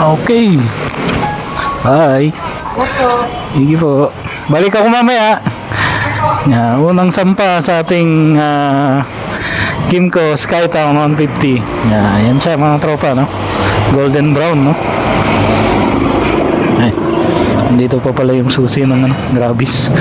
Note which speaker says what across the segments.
Speaker 1: Okay. Bye. Sige po. Balik ako mamaya. Unang sampa sa ating Kimco Skytown 150. Yan siya mga tropa, no? Golden brown, no? Ay, dito pa pala yung susi ng Grabis.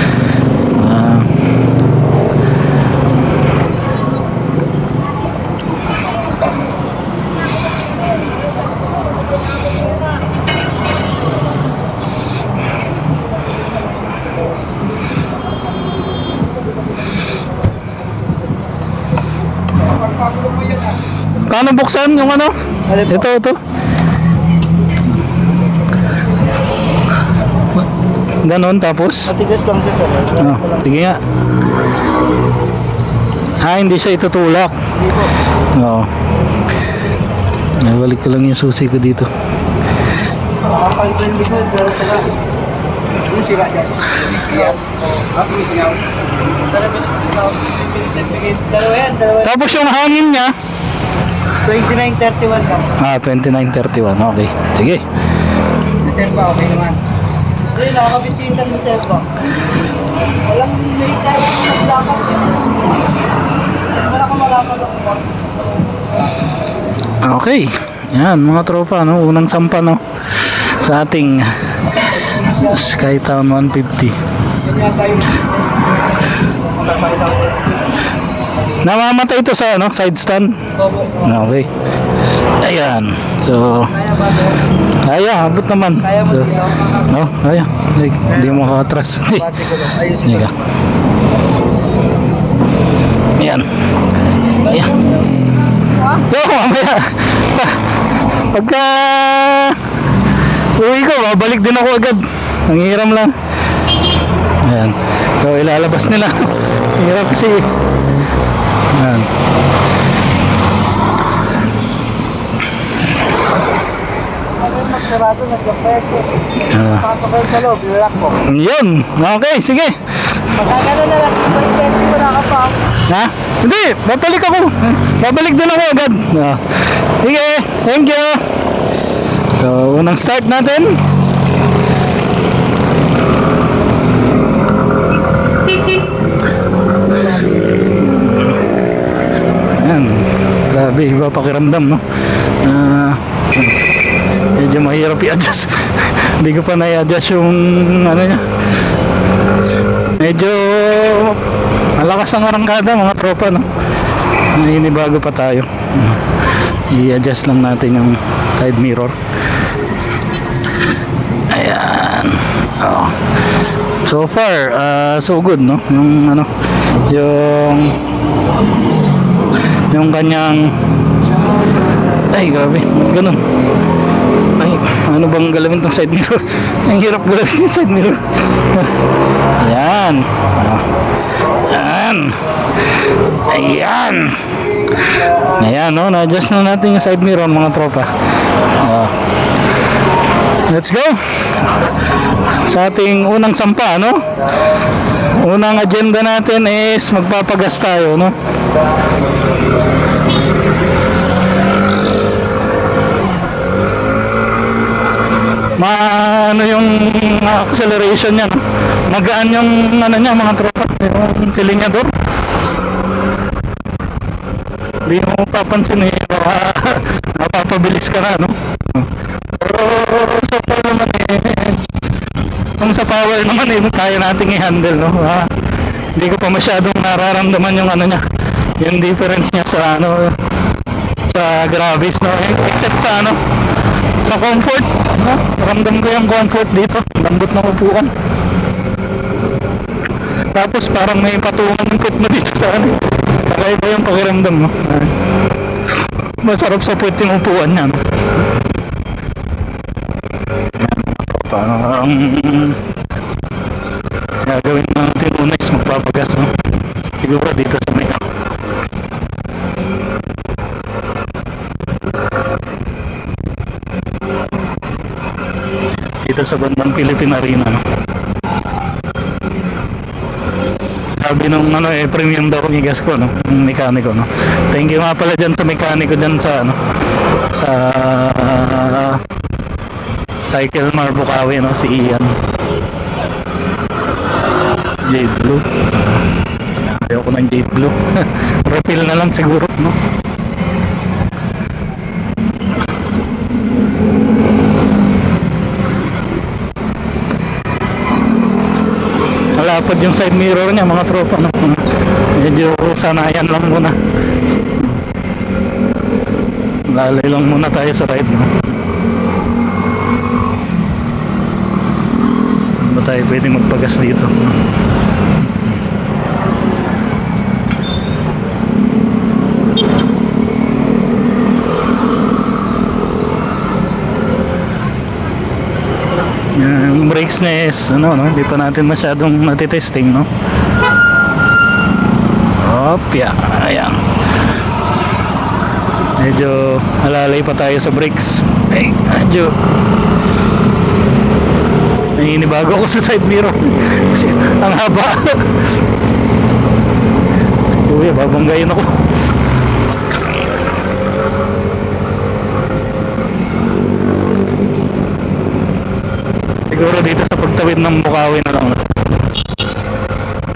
Speaker 1: Paano buksan yung ano? Ito. Ganon tapos?
Speaker 2: Matigas lang siya, sir.
Speaker 1: Sige nga. Hindi siya itutulak.
Speaker 2: Hindi po.
Speaker 1: Oo. Balik ko lang yung susi ko dito.
Speaker 2: Makakalitin likod, pero sila. Yung sila dyan. Siya. Siya. Dalawa yan.
Speaker 1: Tapos yung hangin niya
Speaker 2: 29.31 lang.
Speaker 1: 29.31. Okay. Sige.
Speaker 2: Sir ba, okay naman. Hindi, nakakabitisan mo, sir ba? Walang may tayo ng naglakad. Wala kang malakad ako.
Speaker 1: Okay. Yan mga tropa, no? Unang sampa, no? Sa ating Skytown 150.
Speaker 2: Ganyan tayo.
Speaker 1: Namamatay ito sa ano, side stand. Okay. Ayan. So kaya, abot naman. So, no, kaya. Hindi mo makatras. Hindi ka. Ayan. Ayan. Yo, mamaya. Pagka uwi ko, babalik din ako agad. Ang hiram lang. Ayan. So, ilalabas nila. Hirap kasi. Ayan.
Speaker 2: Magsarado, nagkapayag ko. Papakay sa loob, ilalak ko.
Speaker 1: Yun. Okay, sige.
Speaker 2: Pagkagano na lang, pwede mo na ka pa.
Speaker 1: Ha? Hindi, babalik ako. Babalik din ako agad. Sige, thank you. So, unang start natin. Ayan. Grabe, iba pakiramdam, no? Medyo mahirap i-adjust. Hindi ko pa na-i-adjust yung ano niya. Medyo malakas ang arangkada mga tropa, no? Inibago pa tayo. I-adjust lang natin yung side mirror. Ayan. So far, so good, no? Yung ano, yung kanyang, ay grabe, ganun. Ay, ano bang galawin tong side mirror? Ang hirap galawin yung side mirror. Ayan. Ayan. Ayan. Ayan, no? Na-adjust na natin yung side mirror, mga tropa. Let's go. Sa ating unang sampa, no? Unang agenda natin is magpapagas tayo, no? Ano yung acceleration niya, no? Magaan yung ano niya, mga tropa, yung silinyador. Hindi mo papansin eh, napapabilis ka na, no? Pero sa power naman eh, kung sa power naman eh, kaya nating i-handle, no? Hindi ko pa masyadong nararamdaman yung ano niya, yung difference niya sa ano, sa Grabis, no? Except sa ano, sa comfort, no? Ramdam ko yung comfort dito, lambot ng upuan. Tapos parang may patungan ng foot mo dito sa ano, kakaiba yung pakiramdam, no? Masarap sa foot yung upuan niya, no? Parang gagawin natin una is magpapagas, no? Siguro dito sa may dito sa bandang Philippine Arena, no? Sabi nung ano eh, premium daw ang igas ko, no? Yung mekaniko, no? Thank you nga pala dyan sa mekaniko dyan sa ano, sa Cycle Mar Bukawi, no? Si Ian. Jade Blue. Ayoko ng Jade Blue. Refill na lang siguro, no? Malapad yung side mirror niya, mga tropa, no? Medyo sanayan lang muna. Lalay lang muna tayo sa ride, no? Ano ba tayo pwedeng magpagas dito? Yung brakes niya is ano, no? Hindi pa natin masyadong natitesting, no? Opya, ayan. Medyo alalay pa tayo sa brakes. Ay, medyo naninibago ako sa side mirror. Kasi ang haba. Si kuya, babanggayin ako. Siguro dito sa pagtawid ng Bukawi na lang.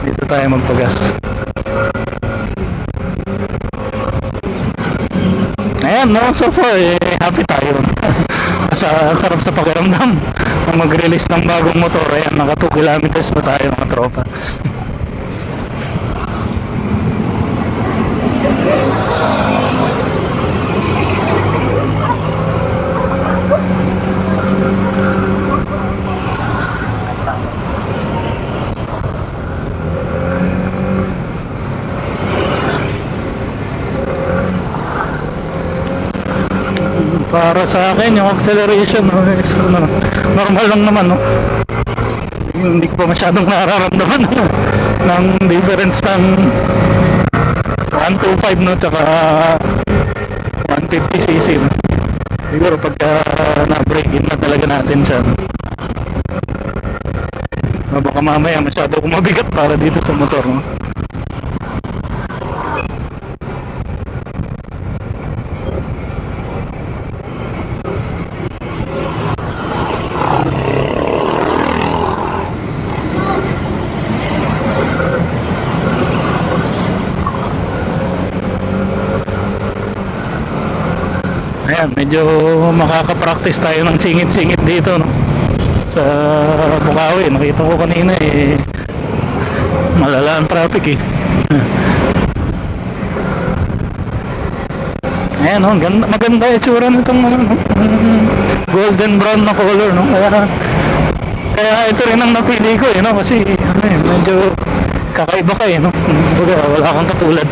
Speaker 1: Dito tayo magpagas. Ayan, no? So far, happy tayo. Sarap sa pakiramdam na mag-release ng bagong motor. Ayan, naka 2 kilometers na tayo, mga tropa. Para sa akin, yung acceleration, no, is, ano, normal lang naman, no? Hindi ko pa masyadong nararamdaman ng difference ng 125, no, tsaka 150cc, no? Siguro pagka na-break in na talaga natin siya, no? Baka mamaya masyado akong mabigat para dito sa motor, no? Ayan, medyo makaka-practice tayo ng singit-singit dito, no? Sa Bukawi. Nakita ko kanina malala ang traffic, Ayan, no? Maganda itsura nitong golden brown na color, no? Kaya ito rin ang napili ko, no? Kasi medyo kakaiba ka, no? Wala kang katulad.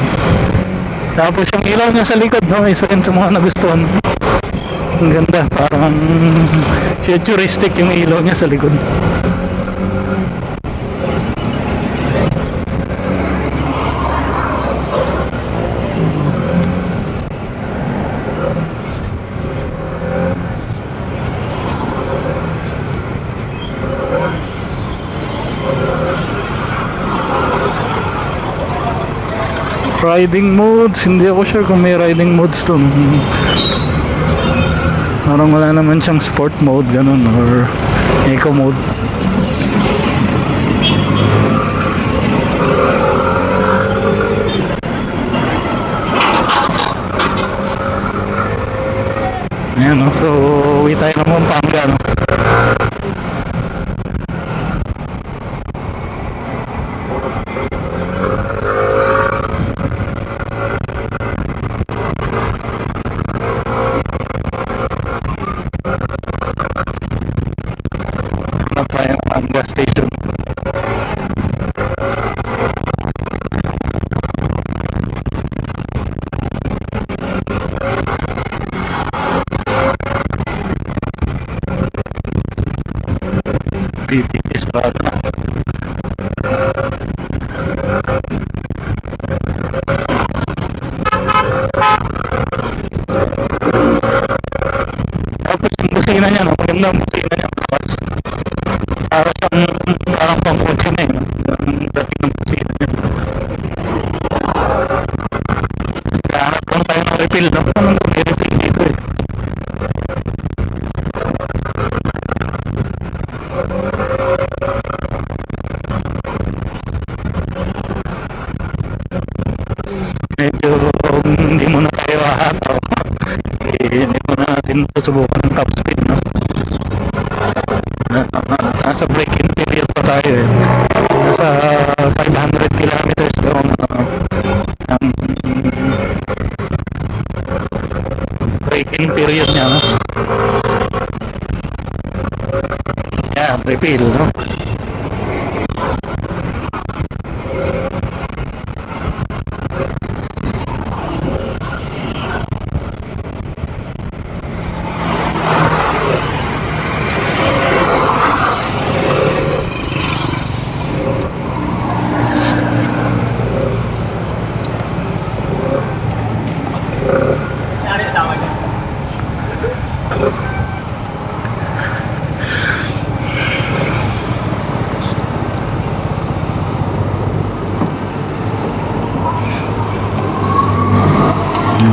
Speaker 1: Tapos yung ilaw niya sa likod, no? Isa rin sa mga nagustuhan. Ang ganda, parang futuristic yung ilaw niya sa likod. Riding modes, hindi ako sure kung may riding modes to. Parang wala naman siyang sport mode, ganun, or eco mode. Ayan, no? So uwi tayo ng Pampanga, no? Tayo ang gas station. PTK Strada. Tapos yung busina niya, no? Maganda ang busina niya. Parang pang-kotse na yun, ang dating ng busina niya. Kahanap lang tayo ng refill, no? Anong may refill dito, hindi mo na tayo hahataw, eh, hindi mo natin susubukan ng top speed, no? Nasa break-in period pa tayo eh. Nasa 500 kilometers daw ang break-in period niya, no? Yeah, refill, no?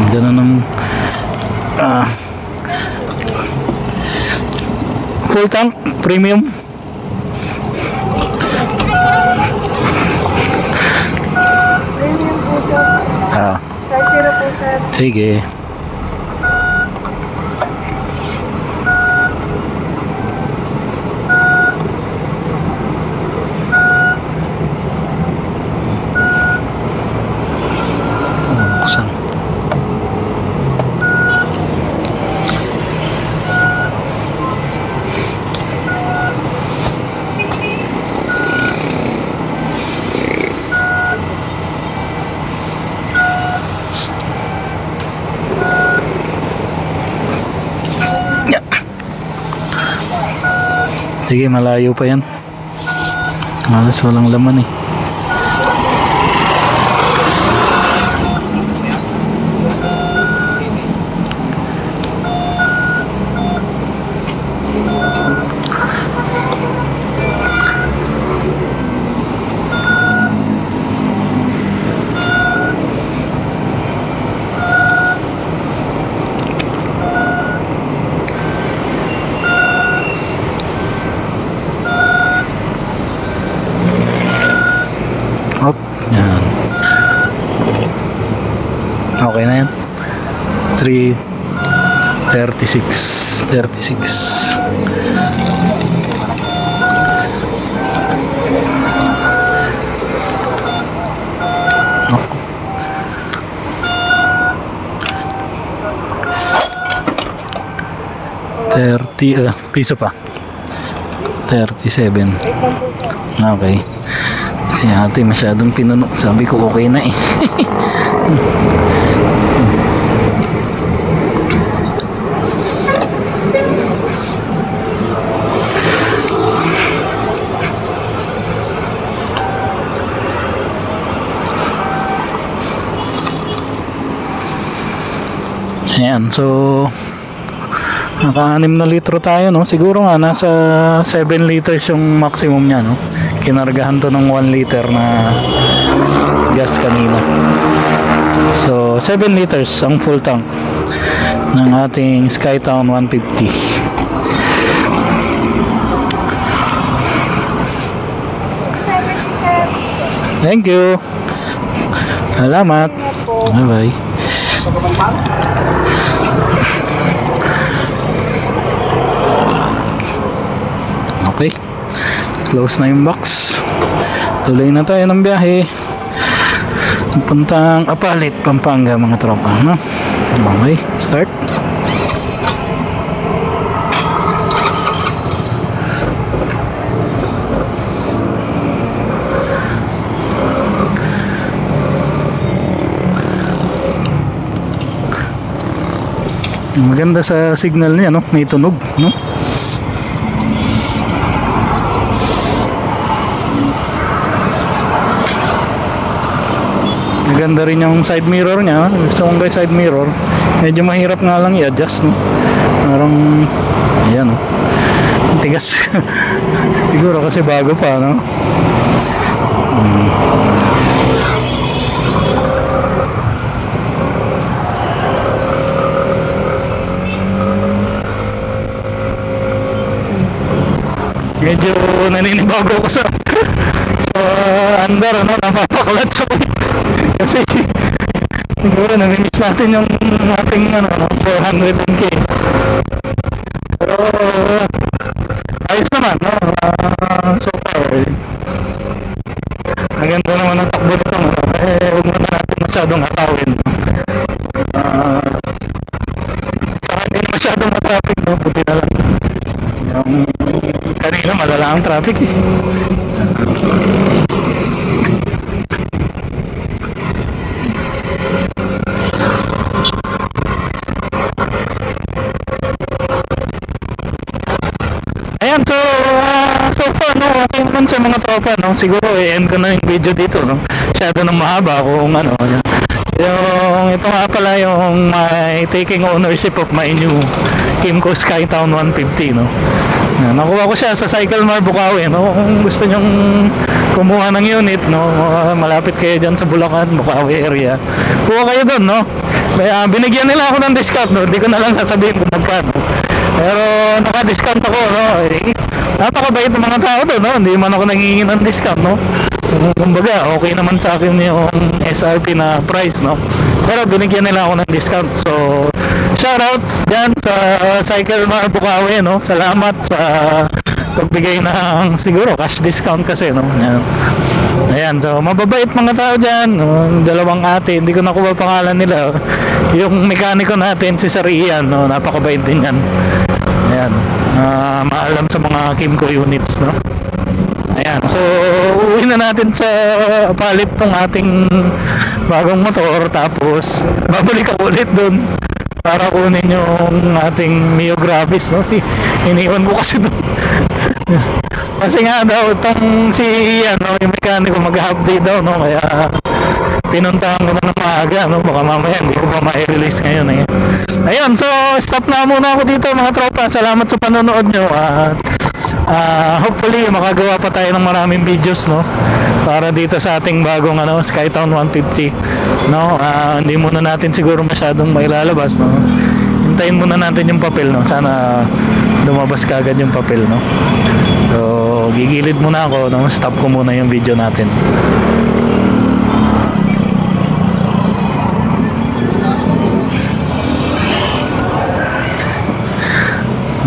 Speaker 1: Ganun ng full tank premium.
Speaker 3: Premium po sir. Size 0 po sir.
Speaker 1: Sige. Buksan. Sige, malayo pa yan. Halos walang laman eh. Hop, yan. Okay na yan. 36. Ako. 30, piso pa. 37. Okay. Si ate masyadong pinuno. Sabi ko okay na eh. Ayan, so naka-6 na litro tayo, no? Siguro nga nasa 7 liters yung maximum niya, no? Kinargahan to ng 1 liter na gas kanina. So 7 liters ang full tank ng ating Skytown 150. Thank you. Salamat. Bye bye. Okay, close na yung box. Tuloy na tayo ng biyahe puntang Apalit, Pampanga mga tropa, no? Okay, start. Maganda sa signal niya, no? May tunog, no? Maganda rin yung side mirror niya. Gusto kong side mirror. Medyo mahirap nga lang i-adjust, no? Parang ayan, no? Tigas. Siguro kasi bago pa, no? Medyo naninibago ko sa andar, ano, napapaklat sa kasi Siguro nami-miss natin yung ating ano, 400k. Pero ayos naman, no? So far, ang ganda naman ang takbo nito, no? Huwag muna natin masyadong atawin, no? Saka hindi na masyadong matraffic, no? Puti na lang. Yung kanina malala ang traffic, eh. Ayan, so far, no, okay naman sa mga tropa, no? Siguro, i-end ko na yung video dito, no? Masyado nang mahaba kung ano, ito nga pala yung my taking ownership of my new Kimco Skytown 150, no? Nakuha ko siya sa Cycle Mar Bukawi, no? Kung gusto nyong kumuha ng unit, no? Malapit kayo dyan sa Bulacan, Bukawi area. Kuha kayo doon, no? Binigyan nila ako ng discount, no? Hindi ko na lang sasabihin kung magkano. Pero naka-discount ako, no? Napakabait ng mga tao doon, no? Hindi man ako nangingi ng discount, no? Kumbaga, okay naman sa akin yung SRP na price, no? Pero binigyan nila ako ng discount. So, shoutout dyan sa Cycle Mar Bukawi, no? Salamat sa pagbigay ng siguro cash discount kasi, no? Ayan, so mababait mga tao dyan, no? Dalawang ate, hindi ko nakuha pangalan nila. Yung mekaniko natin, si Sir Ian, no? Napakabait din yan. Ayan, maalam sa mga Kimco units, no? Ayan, so uwi na natin sa palit tong ating bagong motor, tapos babalik ako ulit dun para kunin yung ating Mio Gravis, no? Iniwan ko kasi doon. Kasi nga daw itong si Ian, no, yung mekaniko mag-update daw, no? Kaya pinuntahan ko na ng maaga, no? Baka mamaya hindi ko pa ma-release ngayon, eh. Ayun, so stop na muna ako dito mga tropa. Salamat sa panonood nyo at hopefully makagawa pa tayo ng maraming videos, no, para dito sa ating bagong ano, Skytown 150, no. Hindi muna natin siguro masyadong mailalabas, no. Hintayin muna natin yung papel, no. Sana lumabas kaagad yung papel, no. So gigilid muna ako, no. Stop ko muna yung video natin.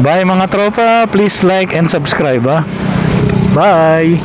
Speaker 1: Bye mga tropa, please like and subscribe, ha. Bye.